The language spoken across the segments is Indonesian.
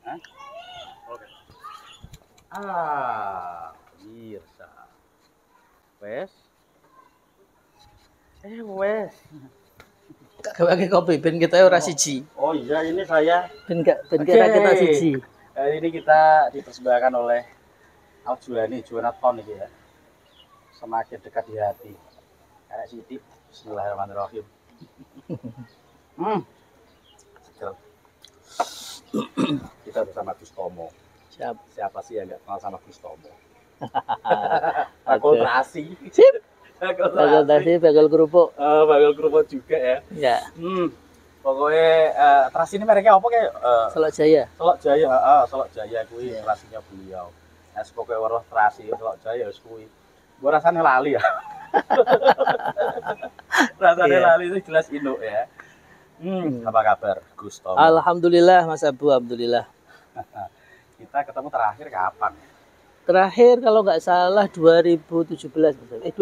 Hah? Oke. Ah, pemirsa. Wes. Wes. Gawe kopi ben kita ora siji. Oh iya, ini saya. Ben kira kita siji. Ini kita dipersembahkan oleh Aljuani Jonathan ini ya. Semakin dekat di hati. Kayak Siti. Bismillahirrahmanirrahim. Seger. Kita bersama Gus Tomo. Siapa sih yang nggak kenal sama Gus Tomo? Fakultasi. Sip. Fakultasi bakal kerupuk. Bakal kerupuk juga ya. Ya. Pokoknya terasi ini mereknya apa kayak? Selok Jaya. Selok Jaya, Selok Jaya kuwi terasinya beliau. Nah, pokoknya weruh terasi Selok Jaya wis kuwi. Gua rasanya lali ya. Rasanya lali itu jelas induk ya. Apa kabar Gus Tomo? Alhamdulillah Mas Abu, alhamdulillah. Kita ketemu terakhir kapan? Terakhir kalau nggak salah 2017, 2018.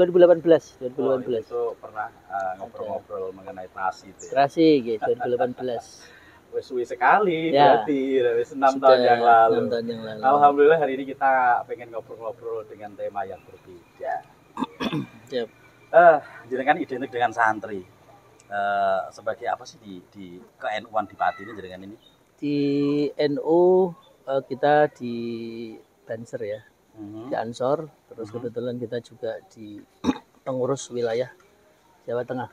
Oh, itu pernah ngobrol-ngobrol mengenai terasi itu. Ya? Terasi gitu 2018. Wes suwi sekali ya. Berarti wis 6 tahun yang lalu. 6 tahun yang lalu. Alhamdulillah hari ini kita pengen ngobrol-ngobrol dengan tema yang berbeda. Yep. Jenengan identik dengan santri. Sebagai apa sih di ke-NU-an di Pati ini jenengan ini? Di NU kita di Banser ya. Di Ansor, terus kebetulan kita juga di pengurus wilayah Jawa Tengah.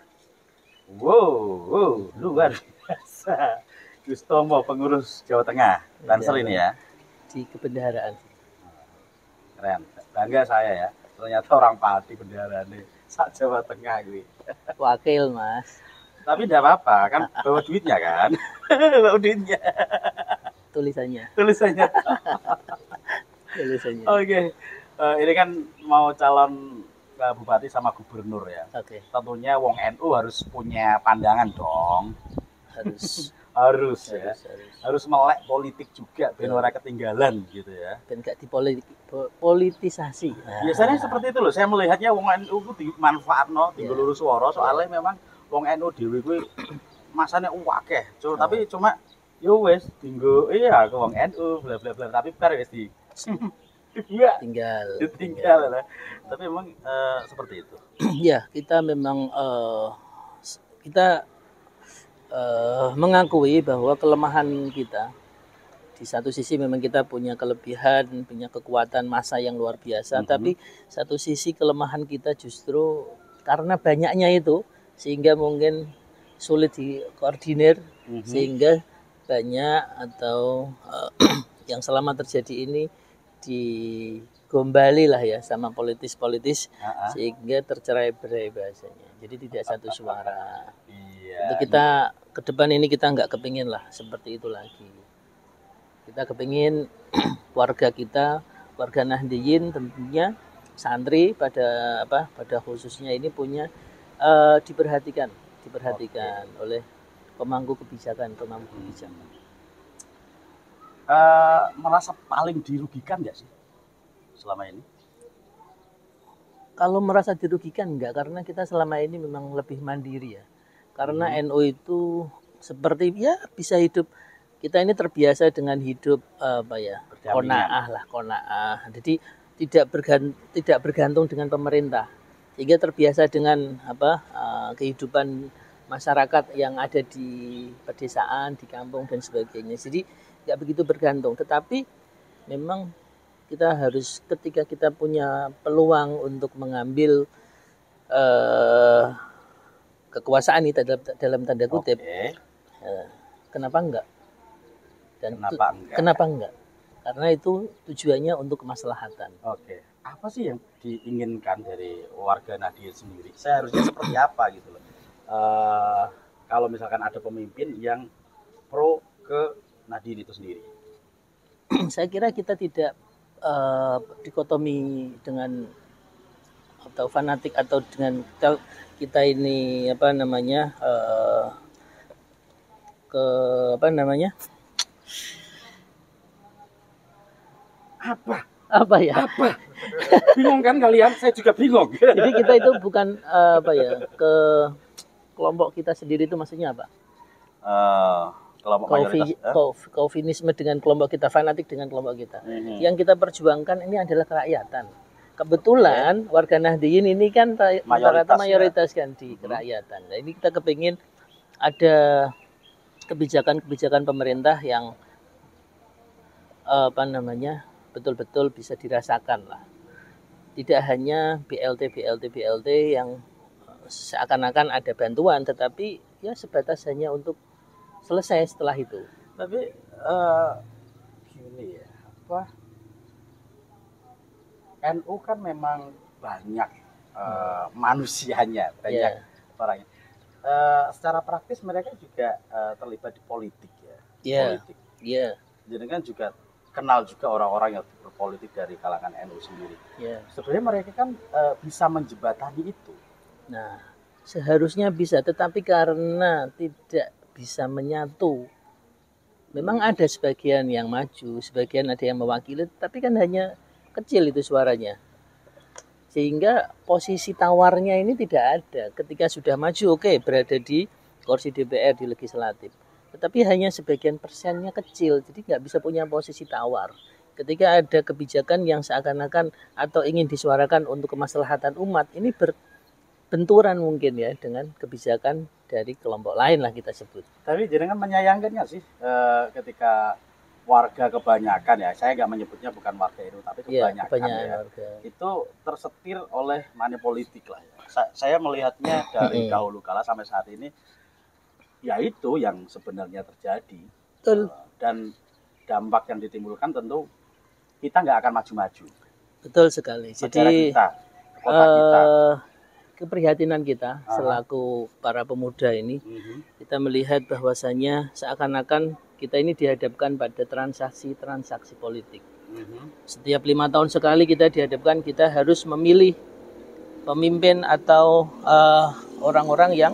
Wow, luar biasa. Gus Tomo pengurus Jawa Tengah, Banser ini ya. Di kebendaharaan. Keren, bangga saya ya. Ternyata orang Pati bendaharane sak Jawa Tengah gue. Wakil Mas. Tapi tidak apa-apa kan bawa duitnya kan. Bawa duitnya. Tulisannya. Oke. Ini kan mau calon bupati sama gubernur ya. Oke. Tentunya wong NU harus punya pandangan dong. Harus ya. Harus melek politik juga ben ora ketinggalan gitu ya. Ben gak dipolitisasi. Biasanya seperti itu loh. Saya melihatnya wong NU ku dimanfaatno tinggal lurus suara soalnya memang wong NU dhewe kuwi masane akeh. Tapi cuma yo wes tinggal iya ke wong NU bla bla bla tapi bar wis di tinggal lah. Tapi memang seperti itu. Ya, kita memang kita mengakui bahwa kelemahan kita di satu sisi memang kita punya kelebihan, punya kekuatan massa yang luar biasa, tapi satu sisi kelemahan kita justru karena banyaknya itu sehingga mungkin sulit dikoordinir sehingga banyak atau yang selama terjadi ini digombali lah ya sama politis sehingga tercerai-berai bahasanya. Jadi tidak satu suara. Untuk kita ke depan ini kita nggak kepingin lah seperti itu lagi. Kita kepingin warga kita, warga Nahdliyin tentunya santri pada khususnya ini punya diperhatikan oleh pemangku kebijakan. Merasa paling dirugikan nggak sih selama ini? Kalau merasa dirugikan enggak, karena kita selama ini memang lebih mandiri ya. Karena NU itu seperti ya bisa hidup, kita ini terbiasa dengan hidup qanaah. Jadi tidak bergantung dengan pemerintah. Sehingga terbiasa dengan kehidupan masyarakat yang ada di pedesaan, di kampung dan sebagainya. Jadi nggak begitu bergantung, tetapi memang kita harus ketika kita punya peluang untuk mengambil kekuasaan itu dalam tanda kutip, kenapa enggak? Dan kenapa enggak? Karena itu tujuannya untuk kemaslahatan. Oke. Apa sih yang diinginkan dari warga Nahdliyin sendiri? Saya harusnya seperti apa gitu loh? Kalau misalkan ada pemimpin yang pro ke Nahdliyin itu sendiri. Saya kira kita tidak dikotomi dengan atau fanatik atau dengan kita ini apa ya? Bingung kan kalian? Saya juga bingung. Jadi kita itu bukan kelompok kita sendiri itu maksudnya apa? Kelompok mayoritas. Kaufinisme dengan kelompok kita, fanatik dengan kelompok kita. Yang kita perjuangkan ini adalah kerakyatan. Kebetulan warga Nahdliyin ini kan rata-rata mayoritas kan di kerakyatan. Nah, ini kita kepingin ada kebijakan-kebijakan pemerintah yang betul-betul bisa dirasakan lah. Tidak hanya BLT yang seakan-akan ada bantuan, tetapi ya sebatas hanya untuk selesai setelah itu. Tapi gini ya, NU kan memang banyak manusianya, banyak orangnya. Secara praktis mereka juga terlibat di politik ya. Politik. Jadi kan juga kenal juga orang-orang yang berpolitik dari kalangan NU sendiri. Sebenarnya mereka kan bisa menjembatani itu. Nah, seharusnya bisa, tetapi karena tidak bisa menyatu. Memang ada sebagian yang maju, sebagian ada yang mewakili, tapi kan hanya kecil itu suaranya. Sehingga posisi tawarnya ini tidak ada. Ketika sudah maju, berada di kursi DPR, di legislatif. Tetapi hanya sebagian persennya kecil, jadi nggak bisa punya posisi tawar. Ketika ada kebijakan yang seakan-akan atau ingin disuarakan untuk kemaslahatan umat, ini berbenturan mungkin ya dengan kebijakan dari kelompok lain lah kita sebut. Tapi jenengan menyayangkan nggak sih ketika warga kebanyakan ya, saya nggak menyebutnya bukan warga itu, tapi kebanyakan warga itu tersetir oleh money politik lah ya. Saya melihatnya dari dahulu kala sampai saat ini. Ya itu yang sebenarnya terjadi. Betul. Dan dampak yang ditimbulkan tentu kita nggak akan maju-maju. Betul sekali. Jadi kota kita. Keprihatinan kita selaku para pemuda ini, kita melihat bahwasannya seakan-akan kita ini dihadapkan pada transaksi politik. Setiap 5 tahun sekali kita dihadapkan, kita harus memilih pemimpin atau orang-orang yang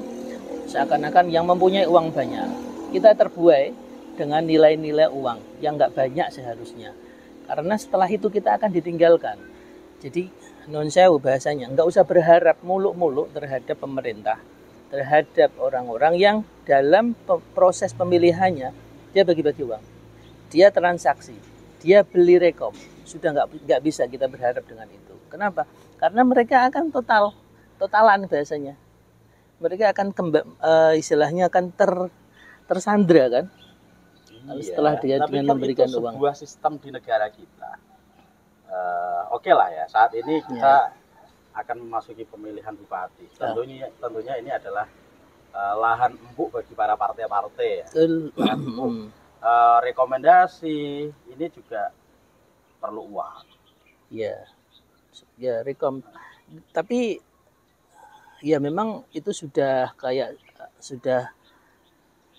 seakan-akan yang mempunyai uang banyak. Kita terbuai dengan nilai-nilai uang yang nggak banyak seharusnya. Karena setelah itu kita akan ditinggalkan. Jadi non sewu bahasanya, nggak usah berharap muluk-muluk terhadap pemerintah, terhadap orang-orang yang dalam proses pemilihannya dia bagi-bagi uang, dia transaksi, dia beli rekom. Sudah nggak bisa kita berharap dengan itu. Kenapa? Karena mereka akan totalan bahasanya. Mereka akan istilahnya akan tersandra kan, setelah dia dengan memberikan uang. Sebuah sistem di negara kita, oke lah ya, saat ini kita akan memasuki pemilihan bupati. Tentunya ini adalah lahan empuk bagi para partai-partai ya. Rekomendasi ini juga perlu uang. Ya rekom. Tapi ya memang itu sudah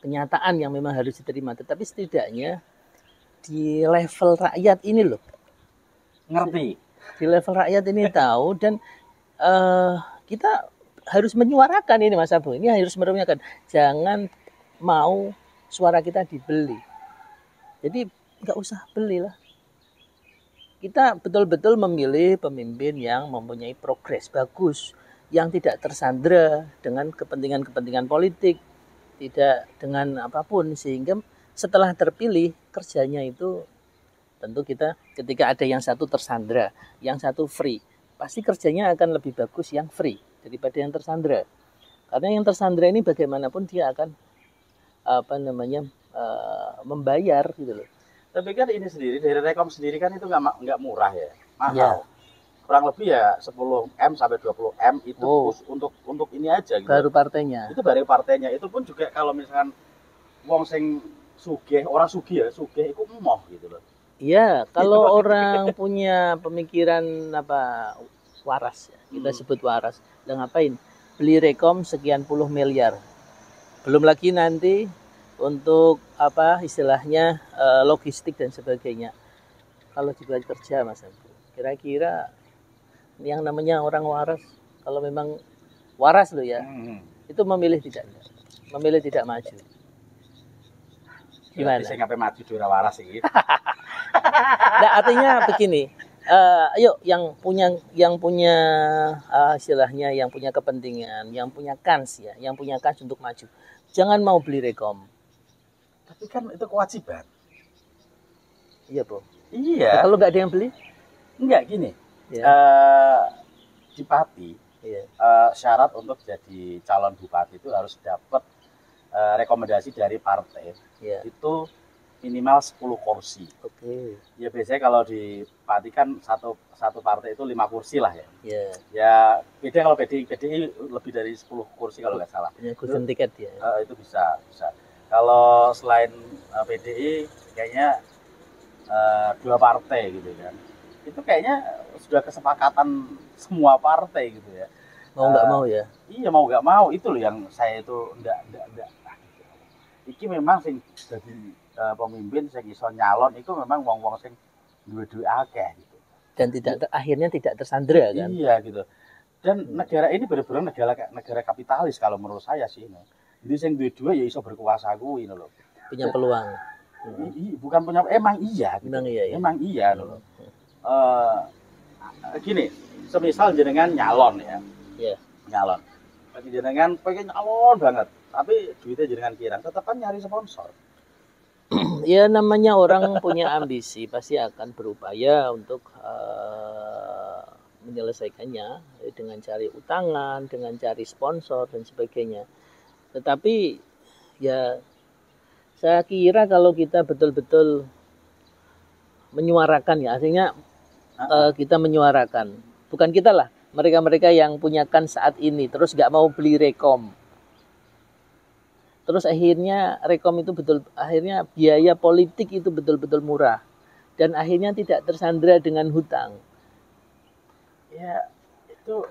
kenyataan yang memang harus diterima. Tetapi setidaknya di level rakyat ini loh, ngerti. Di level rakyat ini tahu, dan kita harus menyuarakan ini Mas Abu. Ini harus merumuskan. Jangan mau suara kita dibeli. Jadi nggak usah belilah. Kita betul-betul memilih pemimpin yang mempunyai progres bagus, yang tidak tersandra dengan kepentingan-kepentingan politik, tidak dengan apapun, sehingga setelah terpilih kerjanya itu tentu kita ketika ada yang satu tersandra, yang satu free, pasti kerjanya akan lebih bagus yang free daripada yang tersandra. Karena yang tersandra ini bagaimanapun dia akan membayar gitu loh. Tapi kan ini sendiri dari rekom sendiri kan itu nggak murah ya, mahal. Kurang lebih ya 10M sampai 20M itu untuk ini aja gitu. Baru partainya. Itu baru partainya. Itu pun juga kalau misalkan wong sing sugih, orang sugih itu emoh gitu loh. Iya, kalau orang punya pemikiran waras ya, kita sebut waras. Udah ngapain? Beli rekom sekian puluh miliar. Belum lagi nanti untuk istilahnya logistik dan sebagainya. Kalau dibuat kerja Mas Abu, kira-kira yang namanya orang waras, kalau memang waras loh ya, itu memilih tidak maju. Gimana? Saya ngapain maju di waras sih? Nah, artinya begini, Ayo yang punya istilahnya yang punya kepentingan, yang punya kans ya, yang punya kans untuk maju. Jangan mau beli rekom. Tapi kan itu kewajiban. Iya, Bro. Iya. Nah, kalau nggak ada yang beli? Enggak gini. Ya. Di Pati, Iya. Syarat untuk jadi calon bupati itu harus dapat rekomendasi dari partai. Ya. Itu minimal 10 kursi. Oke. Ya biasanya kalau di Pati kan satu partai itu 5 kursi lah ya. Ya. Ya beda kalau PDI lebih dari 10 kursi kalau nggak salah. Punya golden ticket ya. Itu bisa. Kalau selain PDI kayaknya 2 partai gitu kan. Itu kayaknya sudah kesepakatan semua partai gitu ya. Mau nggak mau ya? Iya mau nggak mau itu loh yang saya itu enggak. Iki memang sing jadi pemimpin sing iso nyalon itu memang wong-wong sing duwe-duwe akeh gitu. Dan akhirnya tidak tersandera kan? Iya gitu. Dan negara ini benar-benar negara kapitalis kalau menurut saya sih ini. Jadi sing duwe-duwe ya iso berkuasa kuwi lho. Punya peluang. Bukan punya emang iya gitu. Emang iya loh. Gini, semisal jenengan nyalon ya. Iya. Nyalon. Bagi jenengan pengen nyalon banget, tapi duitnya jenengan kirang, tetap kan nyari sponsor. Ya namanya orang punya ambisi pasti akan berupaya untuk menyelesaikannya dengan cari utangan, dengan cari sponsor dan sebagainya. Tetapi ya saya kira kalau kita betul-betul menyuarakan ya, artinya kita menyuarakan, bukan kita lah, mereka-mereka yang punyakan saat ini terus nggak mau beli rekom, terus akhirnya rekom itu akhirnya biaya politik itu betul-betul murah dan akhirnya tidak tersandera dengan hutang. Ya itu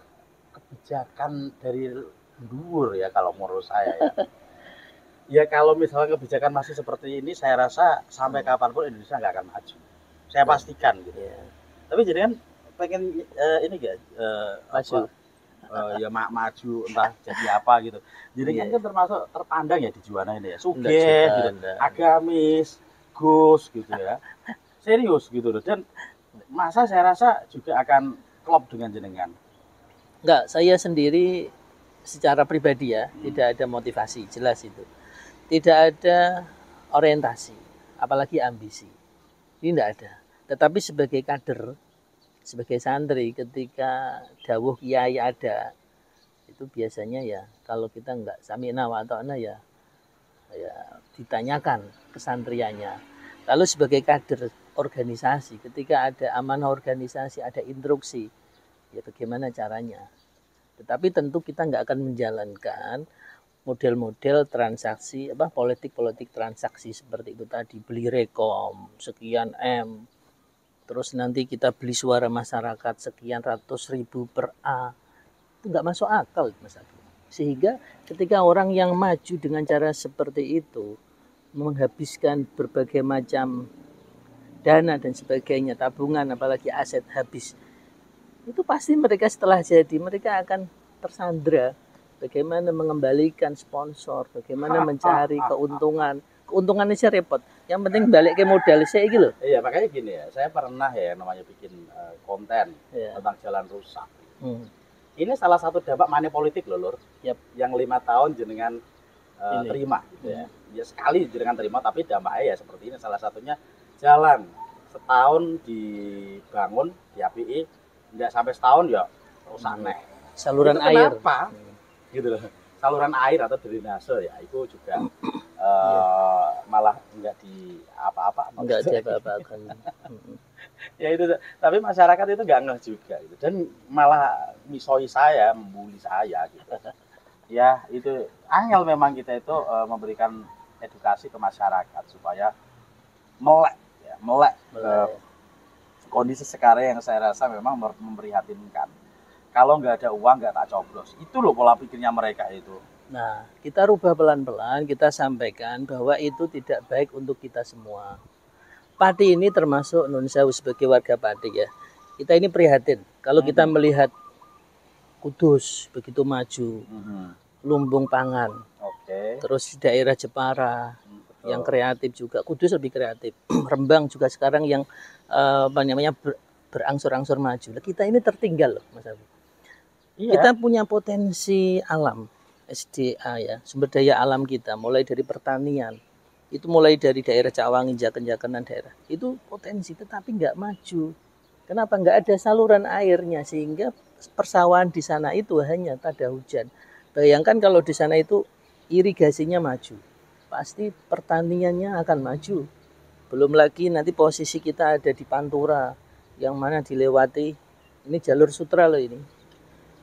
kebijakan dari luhur ya kalau menurut saya ya. Ya kalau misalnya kebijakan masih seperti ini, saya rasa sampai kapanpun Indonesia nggak akan maju. Saya pastikan gitu. Ya. Tapi jadi kan pengen ini gak maju. Ya maju entah jadi apa gitu. Jadi kan termasuk terpandang ya di Juwana ini ya. Sugih gitu, agamis, Gus gitu ya. Serius gitu loh. Dan masa saya rasa juga akan klop dengan jenengan. Enggak, saya sendiri secara pribadi ya, tidak ada motivasi, jelas itu. Tidak ada orientasi, apalagi ambisi. Ini tidak ada. Tetapi sebagai kader, sebagai santri, ketika dawuh kiai ada, itu biasanya ya kalau kita enggak sami'na wa ata'na ya ditanyakan kesantriannya. Lalu sebagai kader organisasi, ketika ada amanah organisasi, ada instruksi, ya bagaimana caranya. Tetapi tentu kita enggak akan menjalankan model-model transaksi politik transaksi seperti itu tadi, beli rekom sekian M, terus nanti kita beli suara masyarakat sekian ratus ribu per A, itu nggak masuk akal Mas Agus. Sehingga ketika orang yang maju dengan cara seperti itu menghabiskan berbagai macam dana dan sebagainya, tabungan apalagi aset habis, itu pasti mereka setelah jadi mereka akan tersandera. Bagaimana mengembalikan sponsor, bagaimana mencari keuntungan. Keuntungannya sih repot. Yang penting balik ke modal saya gitu loh. Iya, makanya gini ya. Saya pernah ya namanya bikin konten tentang jalan rusak. Ini salah satu dampak money politik loh, Lur. Yang 5 tahun jenengan terima gitu ya. Ya sekali jenengan terima, tapi dampaknya ya seperti ini. Salah satunya jalan setahun dibangun di API, enggak sampai setahun ya rusak neh. Saluran itu air. Kenapa? Gitu loh. Saluran air atau drainase ya itu juga malah enggak di apa-apa. Enggak diapa-apakan. Ya itu, tapi masyarakat itu enggak ngeh juga gitu. Dan malah misoi saya, membuli saya gitu. Ya itu angel memang kita itu memberikan edukasi ke masyarakat supaya melek kondisi sekarang yang saya rasa memang memprihatinkan. Kalau nggak ada uang nggak tak coblos. Itu loh pola pikirnya mereka itu. Nah, kita rubah pelan-pelan, kita sampaikan bahwa itu tidak baik untuk kita semua. Pati ini termasuk Nun Sewu sebagai warga Pati ya. Kita ini prihatin. Kalau kita melihat Kudus begitu maju, lumbung pangan. Terus daerah Jepara yang kreatif juga. Kudus lebih kreatif. Rembang juga sekarang yang berangsur-angsur maju. Kita ini tertinggal loh, Mas Abu. Iya. Kita punya potensi alam, SDA ya, sumber daya alam kita, mulai dari pertanian, itu mulai dari daerah Cawangi, Jaken-Jakenan daerah, itu potensi, tetapi nggak maju. Kenapa? Nggak ada saluran airnya, sehingga persawahan di sana itu hanya tada hujan. Bayangkan kalau di sana itu irigasinya maju, pasti pertaniannya akan maju. Belum lagi nanti posisi kita ada di Pantura, yang mana dilewati, ini jalur sutra loh ini.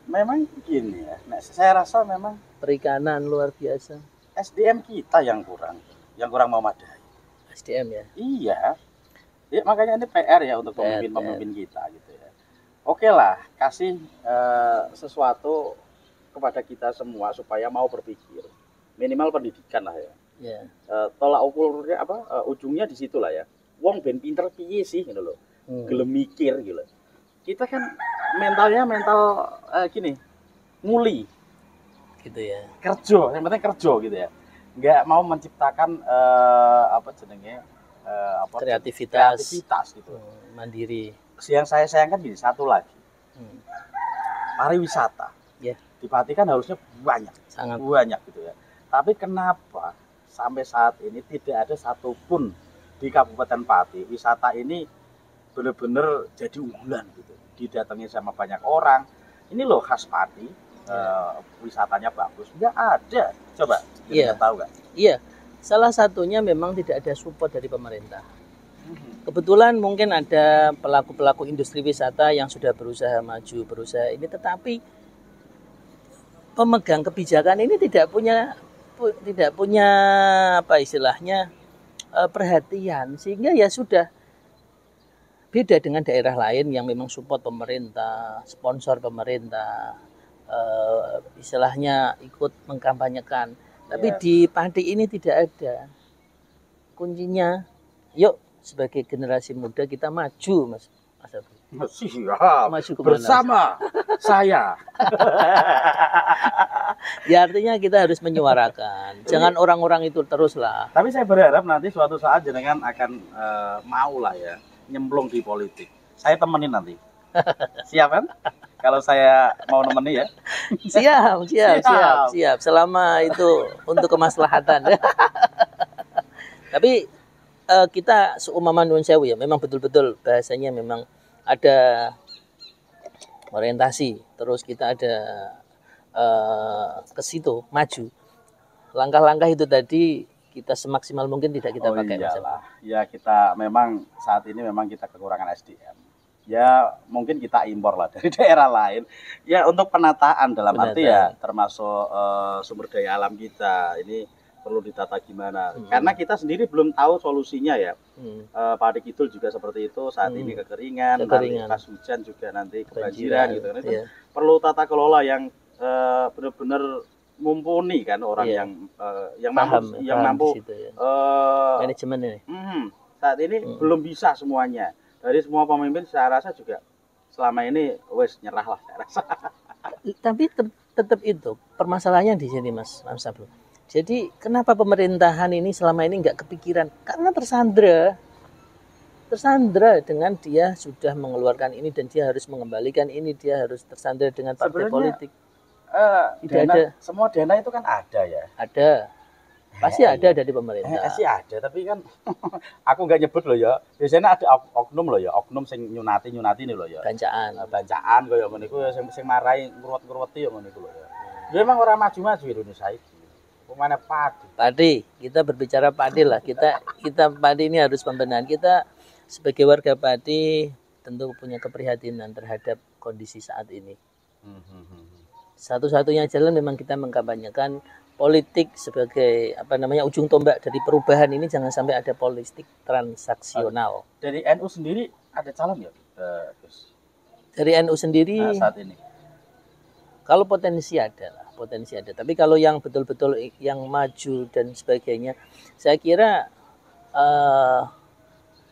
Memang gini ya, nah, saya rasa memang Perikanan luar biasa. SDM kita yang kurang memadai. SDM ya. Iya. Ya, makanya ini PR ya untuk pemimpin-pemimpin kita gitu ya. Oke lah, kasih sesuatu kepada kita semua supaya mau berpikir. Minimal pendidikan lah ya. Ya. Tolak ukurnya apa? Ujungnya di situ lah ya. Wong ben pinter piye sih gitu loh. Gelem mikir gitu. Kita kan mentalnya gini, nguli Gitu ya. kerja, yang penting kerja gitu ya. Nggak mau menciptakan kreativitas gitu. Mandiri. Yang saya sayangkan gini, satu lagi, pariwisata. Ya. Di Pati kan harusnya banyak, sangat banyak gitu ya. Tapi kenapa sampai saat ini tidak ada satupun di Kabupaten Pati wisata ini benar-benar jadi unggulan gitu, didatangi sama banyak orang. Ini loh khas Pati, wisatanya bagus, nggak ada. Coba kita tahu nggak? Iya, salah satunya memang tidak ada support dari pemerintah. Kebetulan mungkin ada pelaku-pelaku industri wisata yang sudah berusaha maju, berusaha ini, tetapi pemegang kebijakan ini tidak punya apa istilahnya perhatian, sehingga ya sudah. Beda dengan daerah lain yang memang support pemerintah, sponsor pemerintah, istilahnya ikut mengkampanyekan. Tapi di Pati ini tidak ada. Kuncinya, yuk sebagai generasi muda kita maju, Mas Abu. Siap, maju bersama saya. Ya artinya kita harus menyuarakan. Jangan orang-orang itu teruslah. Tapi saya berharap nanti suatu saat jenengan akan mau lah ya nyemplung di politik. Saya temenin nanti. Siap kan? Kalau saya mau nemeni ya. Siap. Selama itu untuk kemaslahatan. Tapi kita seumpama nuwun sewu ya, memang betul-betul bahasanya memang ada orientasi, terus kita ada ke situ maju. Langkah-langkah itu tadi kita semaksimal mungkin tidak kita pakai. Ya kita memang saat ini memang kita kekurangan SDM. Ya mungkin kita impor lah dari daerah lain. Ya untuk penataan dalam arti ya termasuk sumber daya alam kita ini perlu ditata gimana. Karena kita sendiri belum tahu solusinya ya. Padi Kidul juga seperti itu saat ini kekeringan. Nanti pas hujan juga nanti kebanjiran gitu kan. Itu perlu tata kelola yang benar-benar mumpuni kan orang yang mampu manajemen ini. Saat ini belum bisa semuanya. Dari semua pemimpin saya rasa juga selama ini wes nyerah lah saya rasa. Tapi tetap itu permasalahannya di sini Mas Sablu. Jadi kenapa pemerintahan ini selama ini nggak kepikiran? Karena tersandra dengan dia sudah mengeluarkan ini dan dia harus mengembalikan ini, dia harus tersandra dengan partai politik. Semua dana itu kan ada ya. Ada. Pasti ada dari pemerintah. Pasti ada, tapi kan aku nggak nyebut loh ya. Biasanya ada oknum loh ya, oknum sing nyunati nih loh ya. Bancaan kaya ngono iku sing marai ngruwet-ngruweti ya ngono iku loh ya. Ya memang orang maju-maju Indonesia iki. Mana Padi, kita berbicara Padi lah. Kita Padi ini harus pembenahan. Kita sebagai warga Padi tentu punya keprihatinan terhadap kondisi saat ini. Satu-satunya jalan memang kita mengkampanyekan politik sebagai ujung tombak dari perubahan ini, jangan sampai ada politik transaksional. Dari NU sendiri ada calon ya, Gus? Dari NU sendiri saat ini. Kalau potensi ada. Tapi kalau yang betul-betul yang maju dan sebagainya, saya kira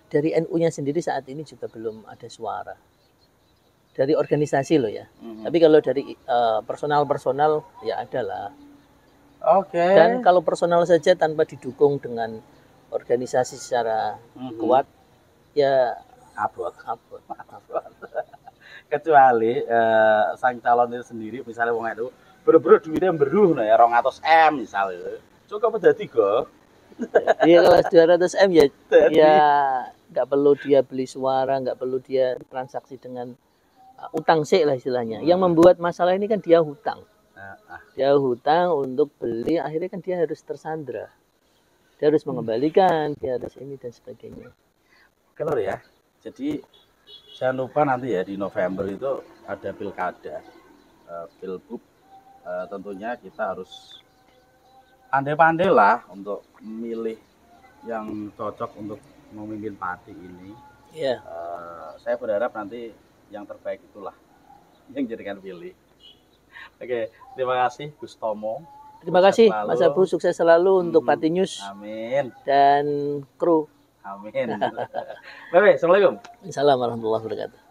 dari NU-nya sendiri saat ini juga belum ada suara. Dari organisasi loh ya. Tapi kalau dari personal ya ada lah. Oke. Dan kalau personal saja tanpa didukung dengan organisasi secara kuat, ya abot. Abot. Kecuali sang calon itu sendiri misalnya wong itu bener-bener duitnya beruh nah ya 200 M misalnya. Cukup dadi go. Iya kalau 200 M ya Dadi. ya nggak perlu dia beli suara, nggak perlu dia transaksi dengan utang sih lah istilahnya. Yang membuat masalah ini kan dia hutang. Dia hutang untuk beli, akhirnya kan dia harus tersandra. Dia harus mengembalikan, dia harus ini dan sebagainya. Kalau ya, jadi jangan lupa nanti ya di November itu ada pilkada, pilgub. Tentunya kita harus pandai-pandai lah untuk memilih yang cocok untuk memimpin partai ini. Iya. Saya berharap nanti yang terbaik itulah yang jadikan pilih. Oke, terima kasih Gus Tomo. Terima kasih Mas Abu, sukses selalu untuk Pati News. Amin. Dan kru. Amin. Baik, assalamualaikum. Assalamualaikum warahmatullahi wabarakatuh.